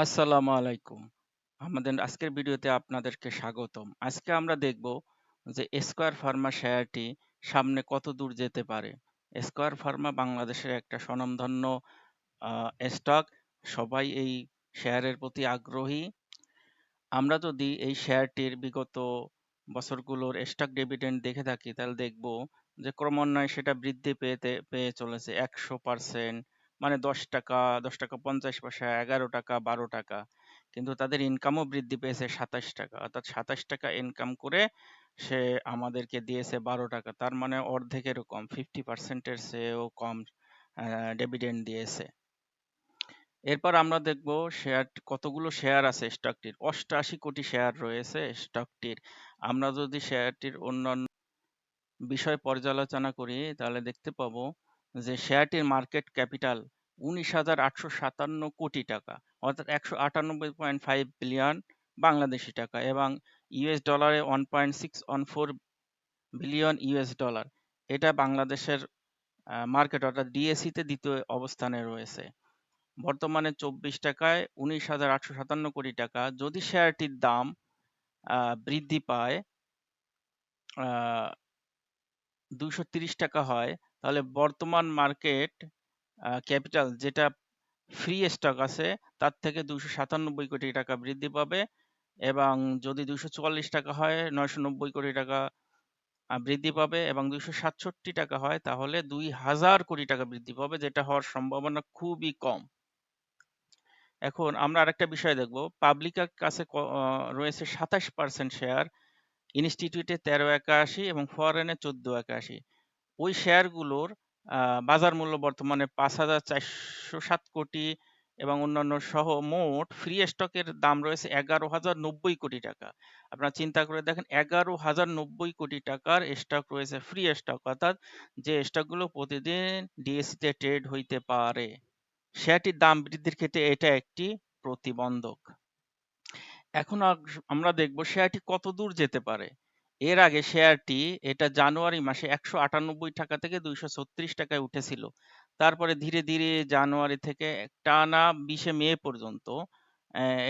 আসসালামু আলাইকুম। আমাদের আজকের ভিডিওতে আপনাদেরকে স্বাগতম। আজকে আমরা দেখব যে স্কয়ার ফার্মা শেয়ারটি সামনে কত দূর যেতে পারে। স্কয়ার ফার্মা বাংলাদেশের একটা স্বনামধন্য স্টক। সবাই এই শেয়ারের প্রতি আগ্রহী। আমরা যদি এই শেয়ারটির বিগত বছরগুলোর স্টক ডিভিডেন্ড দেখে থাকি তাহলে দেখব যে ক্রমান্বয়ে সেটা বৃদ্ধি পেয়ে চলেছে 100%, মানে 10 টাকা, 10 টাকা 50 পয়সা, 11 টাকা, 12 টাকা। কিন্তু তাদের ইনকামও বৃদ্ধি পেয়েছে 27 টাকা, অর্থাৎ 27 টাকা ইনকাম করে সে আমাদেরকে দিয়েছে 12 টাকা। তার মানে অর্ধেকেরও কম, 50%-এর চেয়েও কম ডিভিডেন্ড দিয়েছে। এরপর আমরা দেখব কতগুলো শেয়ার আছে স্টকটির। 88 কোটি শেয়ার রয়েছে স্টকটির। আমরা যদি শেয়ারটির অন্যান্য বিষয় পর্যালোচনা করি তাহলে দেখতে পাবো যে শেয়ারটির মার্কেট ক্যাপিটাল 19,857 কোটি টাকা, অর্থাৎ 198.5 বিলিয়ন বাংলাদেশি টাকা, এবং ইউএস ডলারে 1.614 বিলিয়ন ইউএস ডলার। এটা বাংলাদেশের মার্কেট, অর্থাৎ ডিএসই তে দ্বিতীয় অবস্থানে রয়েছে। বর্তমানে 24 টাকায় 19,857 কোটি টাকা। যদি শেয়ারটির দাম বৃদ্ধি পায় 230 টাকা হয়, তাহলে বর্তমান মার্কেট ক্যাপিটাল যেটা ফ্রি স্টক আছে তার থেকে 297 কোটি টাকা বৃদ্ধি পাবে, এবং যদি 244 টাকা হয় 990 কোটি টাকা বৃদ্ধি পাবে, এবং 267 টাকা হয় তাহলে 2000 কোটি টাকা বৃদ্ধি পাবে, যেটা হওয়ার সম্ভাবনা খুবই কম। এখন আমরা আরেকটা বিষয় দেখব। পাবলিকের কাছে রয়েছে 27% শেয়ার, ইনস্টিটিউটে 1381 এবং ফরেনে 1481। ওই শেয়ারগুলোর বাজার মূল্য বর্তমানে 5,407 কোটি এবং অন্যান্য সহ মোট ফ্রি স্টকের দাম রয়েছে 11,090 কোটি টাকা। আপনারা চিন্তা করে দেখেন, 11,090 কোটি টাকার স্টক রয়েছে, ফ্রি স্টক, অর্থাৎ যে স্টকগুলো প্রতিদিন ডিএসইতে ট্রেড হইতে পারে। শেয়ারটির দাম বৃদ্ধির ক্ষেত্রে এটা একটি প্রতিবন্ধক। এখন আমরা দেখব শেয়ারটি কত দূর যেতে পারে। এর আগে শেয়ারটি জানুয়ারি মাসে 198 টাকা থেকে 236 টাকায় উঠেছিল। তারপরে ধীরে ধীরে জানুয়ারি থেকে টানা 20 মে পর্যন্ত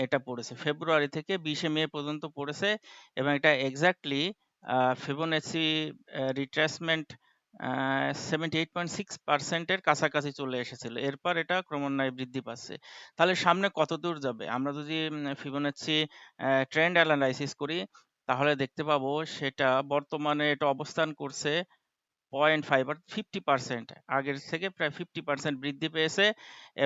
এটা পড়েছে। ফেব্রুয়ারি থেকে 20 মে পর্যন্ত পড়েছে, এবং এটা এক্স্যাক্টলি ফিবোনাচি রিট্রেসমেন্ট 78.6% এর কাছাকাছি চলে এসেছিল। এরপর এটা ক্রমান্বয়ে বৃদ্ধি পাচ্ছে। তাহলে সামনে কত দূর যাবে? আমরা যদি ফিবোনাচি ট্রেন্ড অ্যানালাইসিস করি তাহলে দেখতে পাবো সেটা বর্তমানে এটা অবস্থান করছে 0.5 অর্থাৎ 50%, আগের থেকে প্রায় 50% বৃদ্ধি পেয়েছে,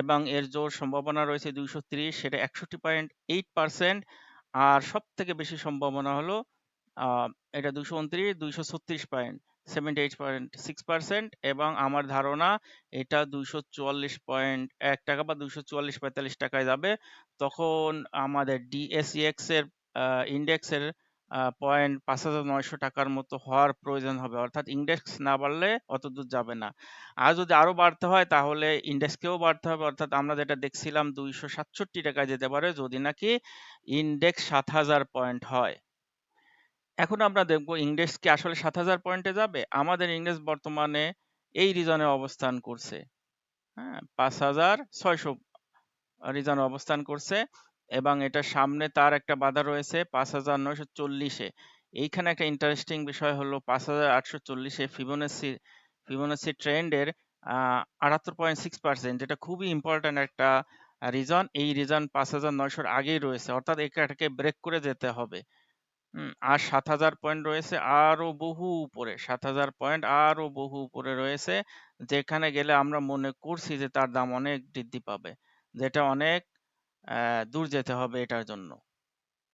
এবং এর জোর সম্ভাবনা রয়েছে 230, সেটা 61.8%। আর সব থেকে বেশি সম্ভাবনা হলো এটা 229, 236 পয়েন্ট, 78.6%, এবং আমার ধারণা এটা 244.1 টাকা বা 244-45 টাকায় যাবে। তখন আমাদের ডিএসইএক্স এর ইন্ডেক্সের পয়েন্ট 5,900 টাকার মতো হওয়ার প্রয়োজন হবে, অর্থাৎ ইন্ডেক্স না বাড়লে অত দূর যাবে না। আর যদি আরো বাড়তে হয় তাহলে ইন্ডেক্সকেও বাড়তে হবে, অর্থাৎ আমরা যেটা দেখছিলাম 267 টাকায় যেতে পারে যদি নাকি ইন্ডেক্স 7,000 পয়েন্ট হয়। এখন আমরা দেখব ইন্ডেক্স কি আসলে 7,000 পয়েন্টে যাবে। আমাদের ইন্ডেক্স বর্তমানে এই রিজনে অবস্থান করছে, হ্যাঁ, 5,600 রিজনে অবস্থান করছে, এবং এটার সামনে তার একটা বাধা রয়েছে 5,940-এ। এইখানে একটা ইন্টারেস্টিং বিষয় হলো 5,840-এ ফিবোনাচি ট্রেন্ডের 78.6%, যেটা খুবই ইম্পর্ট্যান্ট একটা রিজন। এই রিজন 5,900-র আগেই রয়েছে, অর্থাৎ এটাকে ব্রেক করে যেতে হবে। আর 7,000 পয়েন্ট রয়েছে আরো বহু উপরে, 7,000 পয়েন্ট আরো বহু উপরে রয়েছে, যেখানে গেলে আমরা মনে করছি যে তার দাম অনেক বৃদ্ধি পাবে, যেটা অনেক দূর যেতে হবে এটার জন্য।